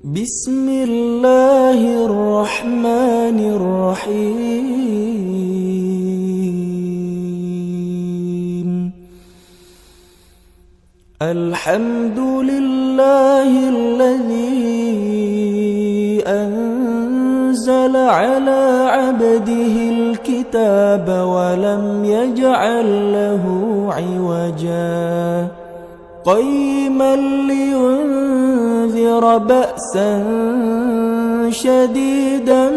بسم الله الرحمن الرحيم. الحمد لله الذي أنزل على عبده الكتاب ولم يجعل له عوجا قيما لينذر بأسا شديدا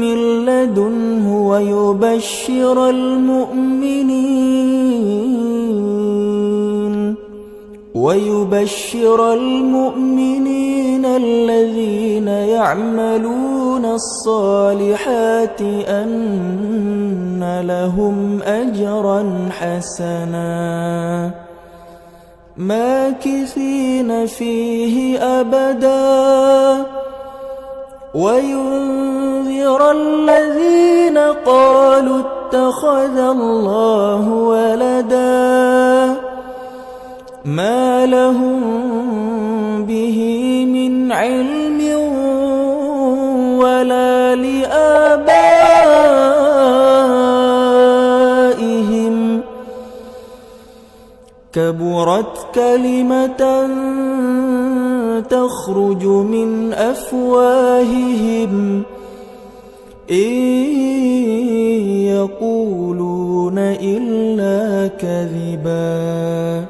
من لدنه ويبشر المؤمنين الذين يعملون الصالحات أن لهم أجرا حسنا ماكثين فيه أبدا وينذر الذين قالوا اتخذ الله ولدا ما لهم به من علم ولا لآبائهم كبرت كلمة تخرج من أفواههم إن يقولون إلا كذبا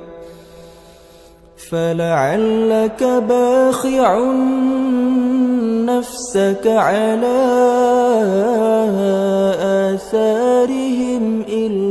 فلعلك باخع نفسك على آثارهم إن